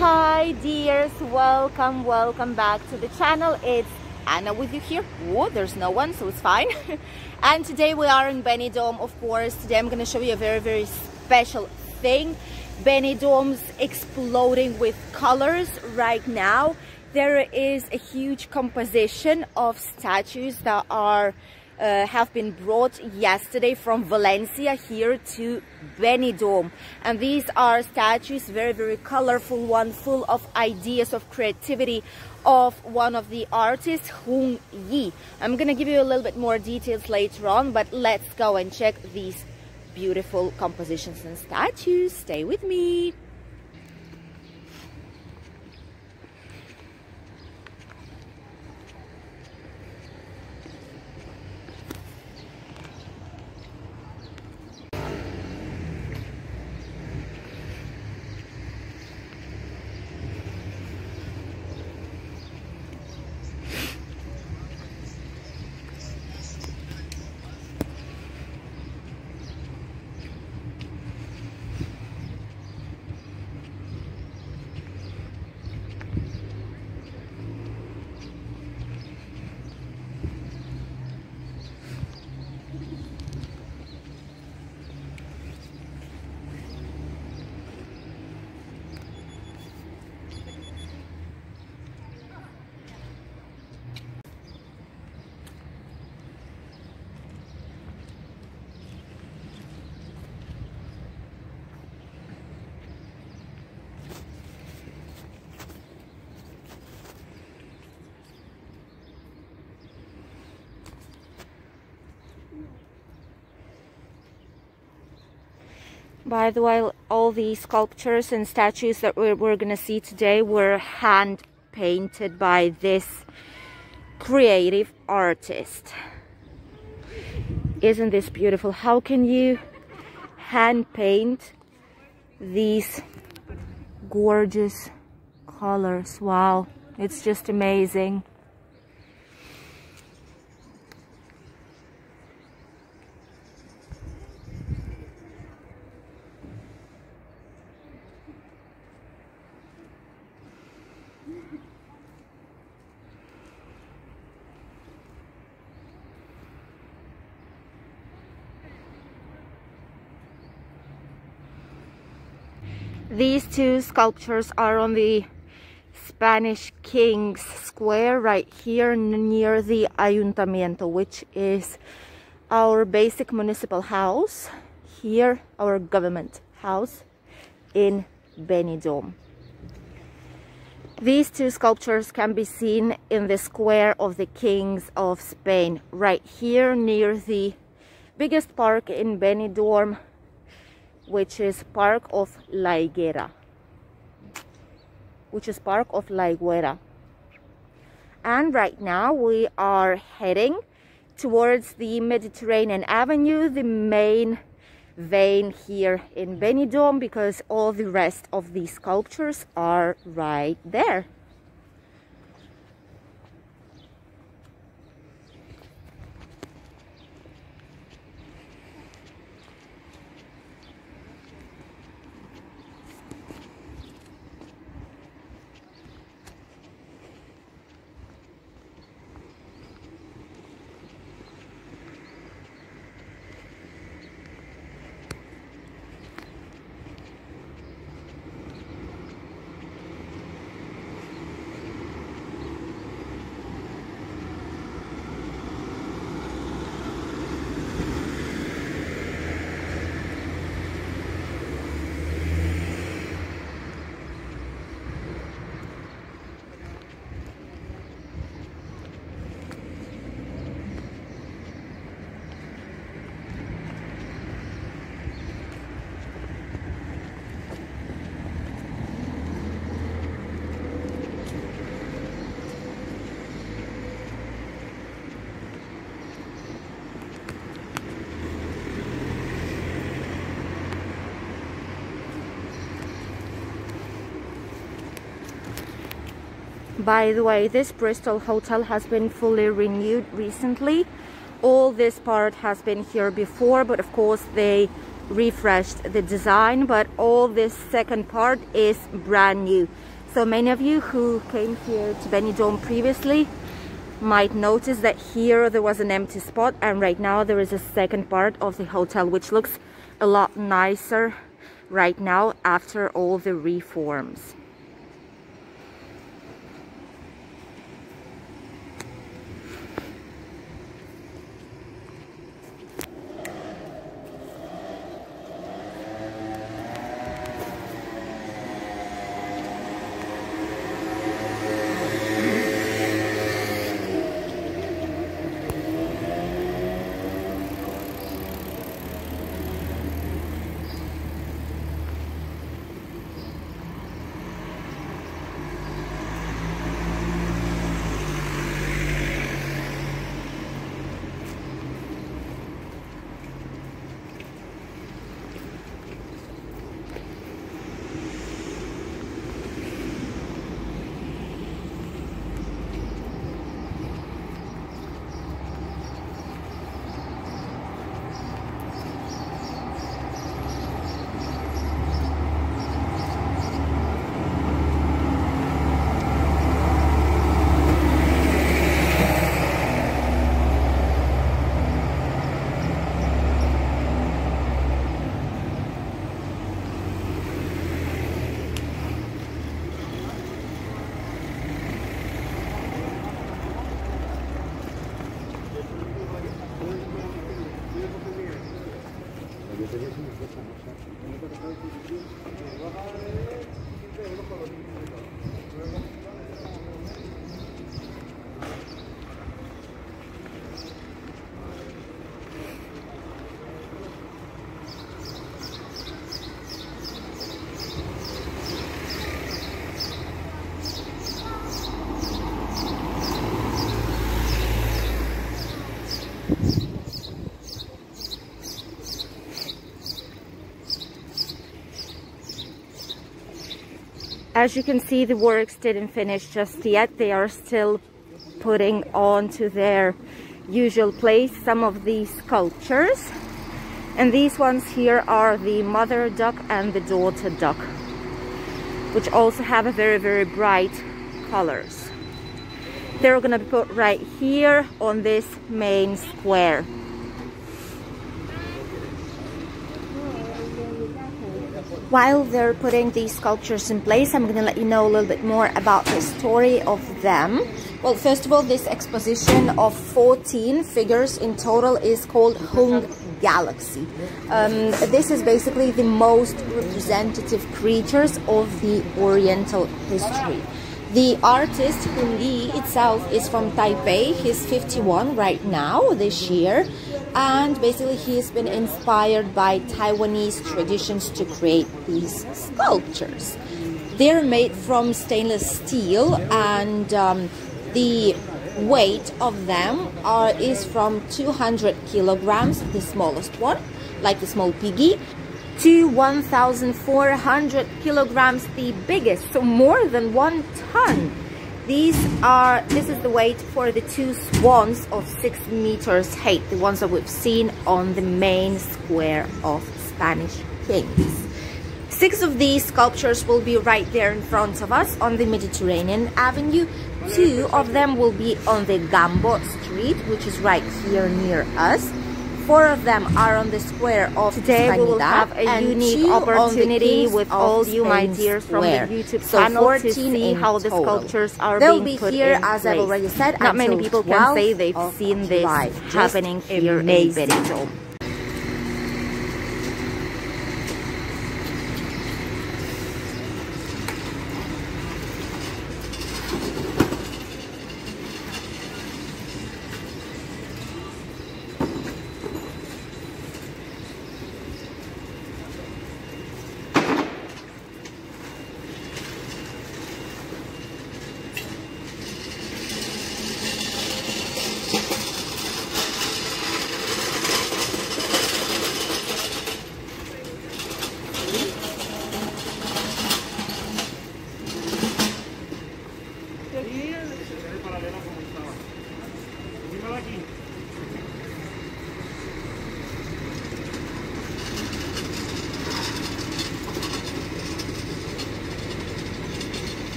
Hi dears, welcome back to the channel. It's Anna with you here. Oh, there's no one, so it's fine. And today we are in Benidorm, of course. Today I'm going to show you a very special thing. Benidorm's exploding with colors right now. There is a huge composition of statues that are have been brought yesterday from Valencia here to Benidorm, and these are statues, very colorful one, full of ideas of creativity of one of the artists, Hung Yi. I'm gonna give you a little bit more details later on, but let's go and check these beautiful compositions and statues. Stay with me. By the way, all these sculptures and statues that we're going to see today were hand painted by this creative artist. Isn't this beautiful? How can you hand paint these gorgeous colors? Wow, it's just amazing. These two sculptures are on the Spanish King's Square right here near the Ayuntamiento, which is our basic municipal house here, our government house in Benidorm. These two sculptures can be seen in the Square of the Kings of Spain right here near the biggest park in Benidorm, which is Park of La Higuera, And right now we are heading towards the Mediterranean Avenue, the main vein here in Benidorm, because all the rest of these sculptures are right there. By the way, this Bristol hotel has been fully renewed recently. All this part has been here before, but of course they refreshed the design, but all this second part is brand new. So many of you who came here to Benidorm previously might notice that here there was an empty spot, and right now there is a second part of the hotel which looks a lot nicer right now after all the reforms. As you can see, the works didn't finish just yet. They are still putting on to their usual place some of these sculptures. And these ones here are the mother duck and the daughter duck, which also have a very, very bright colors. They're gonna be put right here on this main square. While they're putting these sculptures in place, I'm going to let you know a little bit more about the story of them. Well, first of all, this exposition of 14 figures in total is called Hung Galaxy. This is basically the most representative creatures of the Oriental history. The artist Hung Yi itself is from Taipei. He's 51 right now, this year. And basically he's been inspired by Taiwanese traditions to create these sculptures. They're made from stainless steel, and the weight of them is from 200 kilograms, the smallest one, like the small piggy, to 1,400 kilograms, the biggest, so more than 1 ton. This is the weight for the 2 swans of 6 meters height, the ones that we've seen on the main square of Spanish kings. 6 of these sculptures will be right there in front of us on the Mediterranean Avenue. 2 of them will be on the Gambo Street, which is right here near us. 4 of them are on the square of Today we will have a unique opportunity with all you, my dears, from the YouTube channel to see how the sculptures are being put in place. As I've already said, not many people can say they've seen this happening here in Benidorm.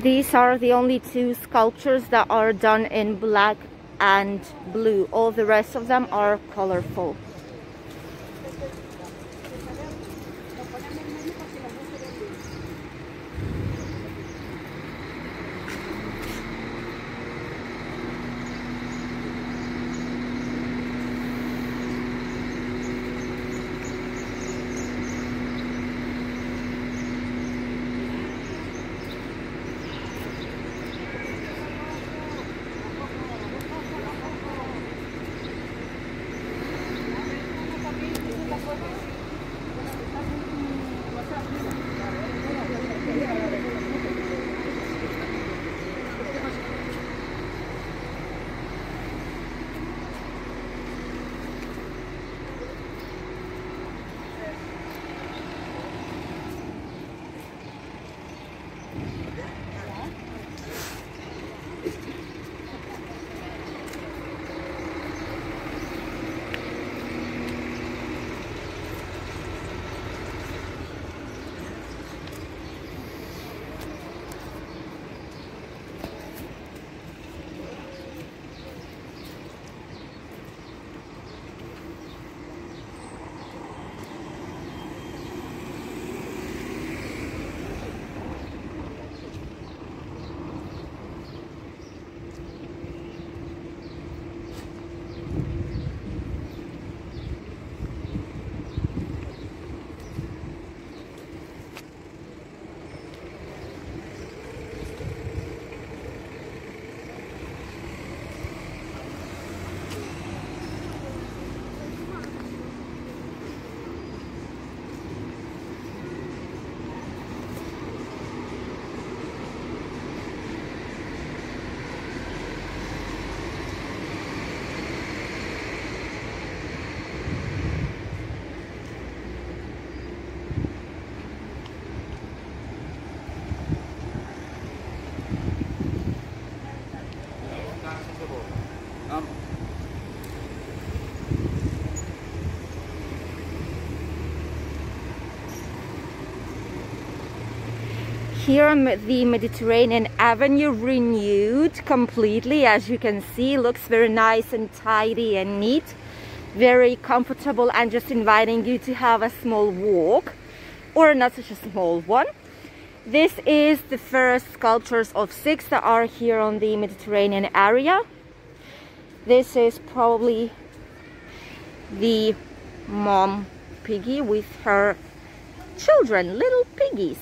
These are the only two sculptures that are done in black and blue. All the rest of them are colorful. Here on the Mediterranean Avenue, renewed completely. As you can see, looks very nice and tidy and neat, very comfortable, and just inviting you to have a small walk, or not such a small one. This is the first sculptures of 6 that are here on the Mediterranean area. This is probably the mom piggy with her children, little piggies.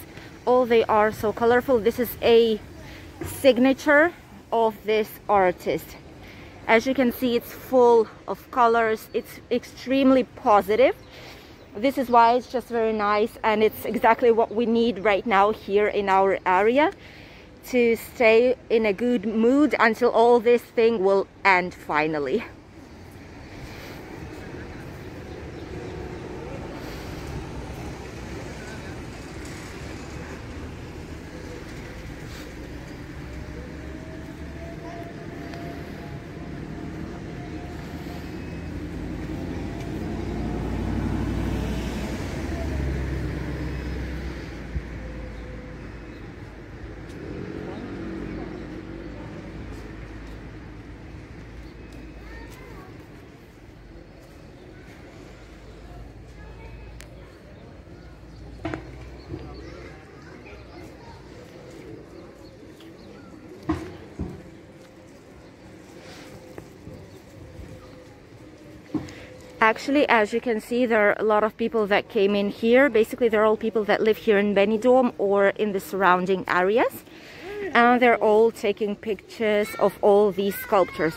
Oh, they are so colorful. This is a signature of this artist. As you can see, it's full of colors. It's extremely positive. This is why it's just very nice, and it's exactly what we need right now here in our area to stay in a good mood until all this thing will end finally. Actually, as you can see, there are a lot of people that came in here. Basically, they're all people that live here in Benidorm or in the surrounding areas. And they're all taking pictures of all these sculptures.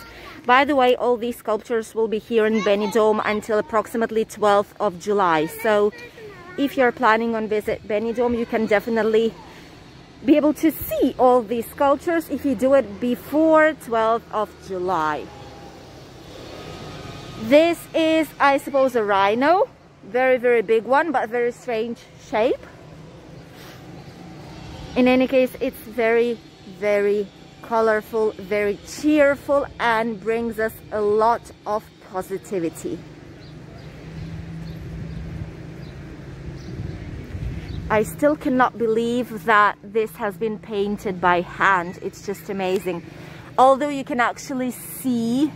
By the way, all these sculptures will be here in Benidorm until approximately 12th of July. So if you're planning on visit Benidorm, you can definitely be able to see all these sculptures if you do it before 12th of July. This is, I suppose, a rhino. Very, very big one, but very strange shape. In any case, it's very, very colorful, very cheerful, and brings us a lot of positivity. I still cannot believe that this has been painted by hand. It's just amazing. Although you can actually see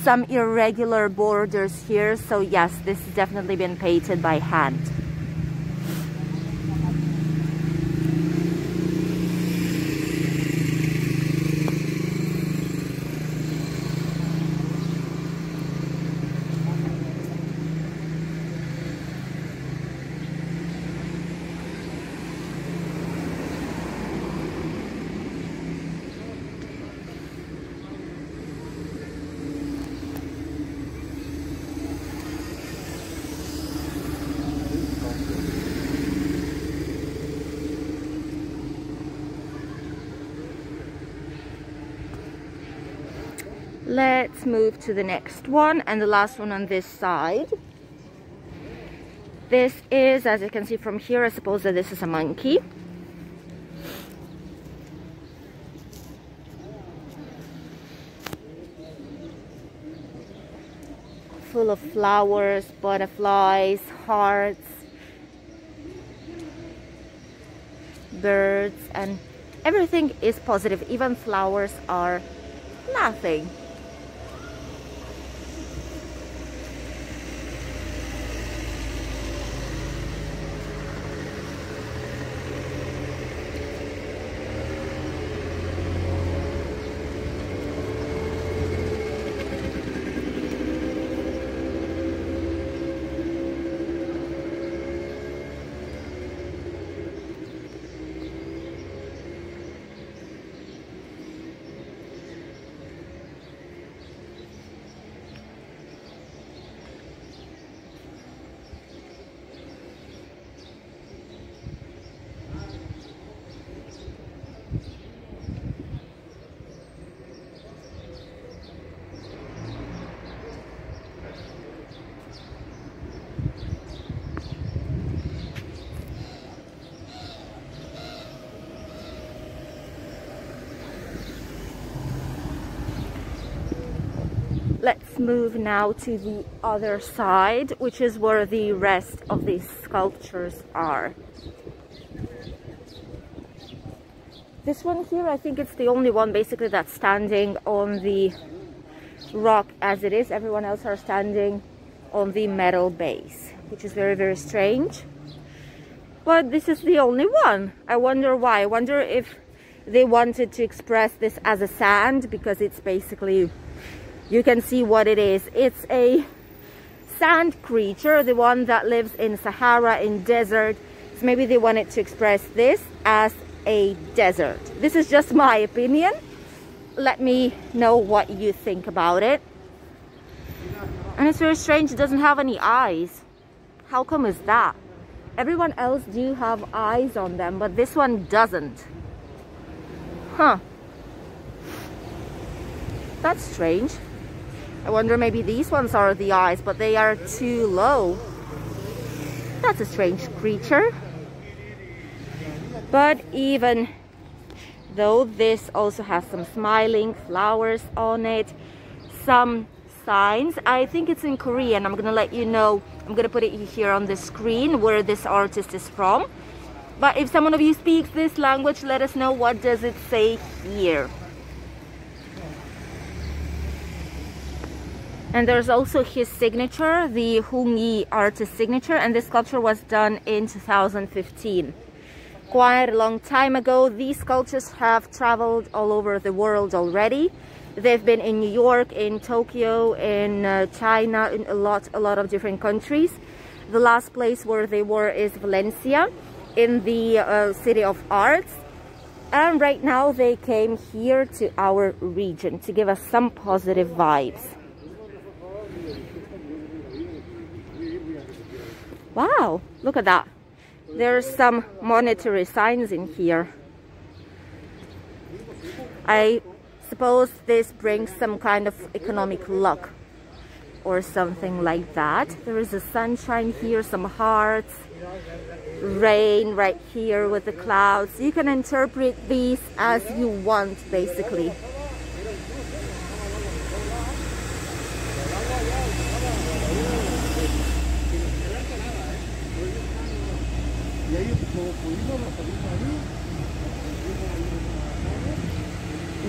some irregular borders here. So yes, this has definitely been painted by hand. Let's move to the next one and the last one on this side. This is, as you can see from here, I suppose that this is a monkey. Full of flowers, butterflies, hearts, birds, and everything is positive. Even flowers are laughing. Let's move now to the other side, which is where the rest of these sculptures are. This one here, I think it's the only one basically that's standing on the rock as it is. Everyone else are standing on the metal base, which is very, very strange. But this is the only one. I wonder why. I wonder if they wanted to express this as a sand, because it's basically, you can see what it is. It's a sand creature, the one that lives in Sahara, in desert. So maybe they wanted to express this as a desert. This is just my opinion. Let me know what you think about it. And it's very strange, it doesn't have any eyes. How come is that? Everyone else do have eyes on them, but this one doesn't. Huh. That's strange. I wonder, maybe these ones are the eyes, but they are too low. That's a strange creature. But even though this also has some smiling flowers on it, some signs, I think it's in Korean. I'm gonna let you know, I'm gonna put it here on the screen where this artist is from. But if someone of you speaks this language, let us know what does it say here. And there's also his signature, the Hung Yi artist signature, and this sculpture was done in 2015. Quite a long time ago. These sculptures have traveled all over the world already. They've been in New York, in Tokyo, in China, in a lot of different countries. The last place where they were is Valencia, in the City of Arts. And right now they came here to our region to give us some positive vibes. Wow, look at that. There's some monetary signs in here. I suppose this brings some kind of economic luck or something like that. There is a sunshine here, some hearts, rain right here with the clouds. You can interpret these as you want, basically.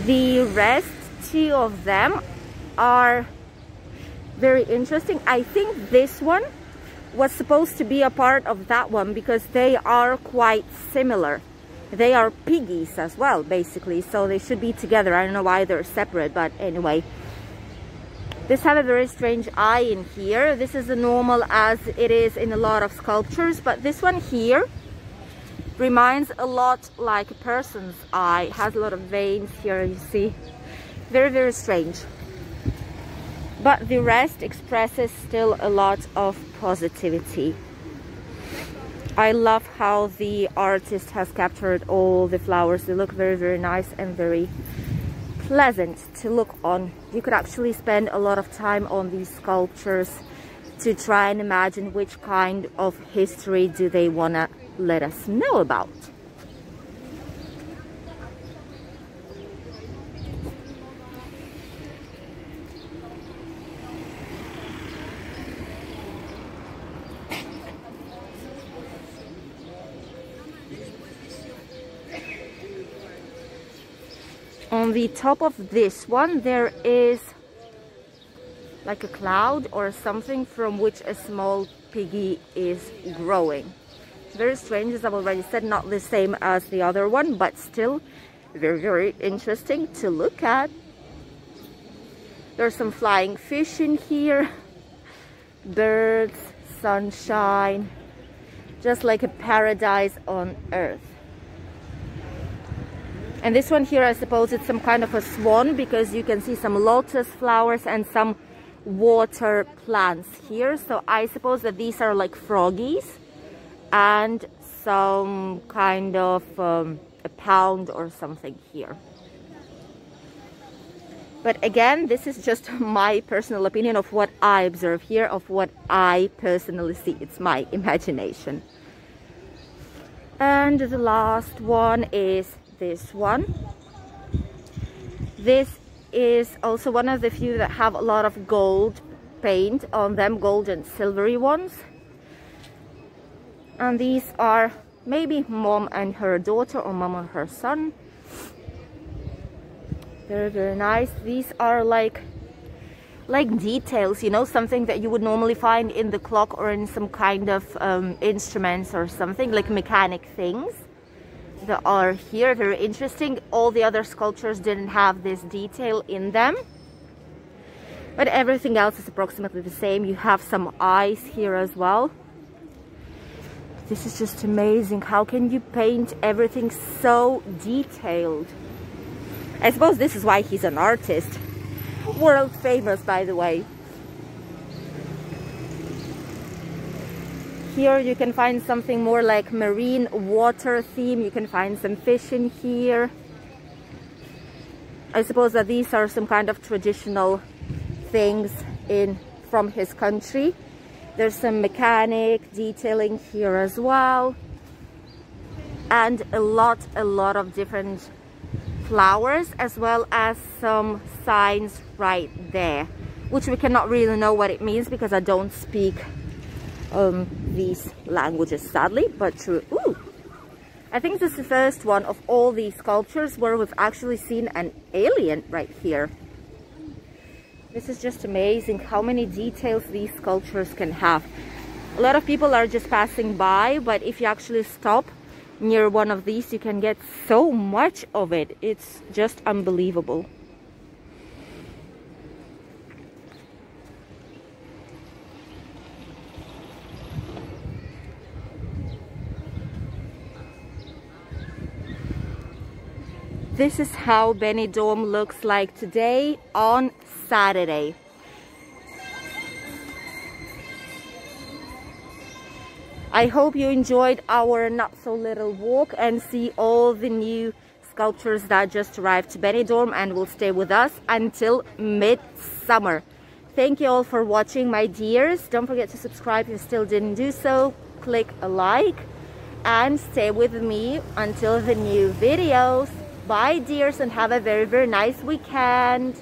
The rest, two of them, are very interesting. I think this one was supposed to be a part of that one because they are quite similar. They are piggies as well, basically, so they should be together. I don't know why they're separate, but anyway. This have a very strange eye in here. This is normal as it is in a lot of sculptures, but this one here reminds a lot like a person's eye. It has a lot of veins here, you see. Very, very strange. But the rest expresses still a lot of positivity. I love how the artist has captured all the flowers. They look very, very nice and very pleasant to look on. You could actually spend a lot of time on these sculptures to try and imagine which kind of history do they want to let us know about. On the top of this one, there is like a cloud or something from which a small piggy is growing. Very strange, as I've already said, not the same as the other one, but still very, very interesting to look at. There's some flying fish in here, birds, sunshine, just like a paradise on earth. And this one here, I suppose it's some kind of a swan, because you can see some lotus flowers and some water plants here. So I suppose that these are like froggies and some kind of a pound or something here. But again, this is just my personal opinion of what I observe here, of what I personally see. It's my imagination. And the last one is this one. This is also one of the few that have a lot of gold paint on them, gold and silvery ones. And these are maybe mom and her daughter, or mom and her son. Very, very nice. These are like details, you know, something that you would normally find in the clock or in some kind of instruments or something, like mechanic things that are here. Very interesting. All the other sculptures didn't have this detail in them, but everything else is approximately the same. You have some eyes here as well. This is just amazing. How can you paint everything so detailed? I suppose this is why he's an artist. World famous, by the way. Here you can find something more like marine water theme. You can find some fish in here. I suppose that these are some kind of traditional things from his country. There's some mechanic detailing here as well. And a lot of different flowers, as well as some signs right there, which we cannot really know what it means because I don't speak these languages, sadly, but true. Ooh, I think this is the first one of all these sculptures where we've actually seen an alien right here. This is just amazing how many details these sculptures can have. A lot of people are just passing by, but if you actually stop near one of these, you can get so much of it. It's just unbelievable. This is how Benidorm looks like today on Saturday. I hope you enjoyed our not so little walk and see all the new sculptures that just arrived to Benidorm and will stay with us until midsummer. Thank you all for watching, my dears. Don't forget to subscribe if you still didn't do so. Click a like and stay with me until the new videos. Bye, dears, and have a very, very nice weekend.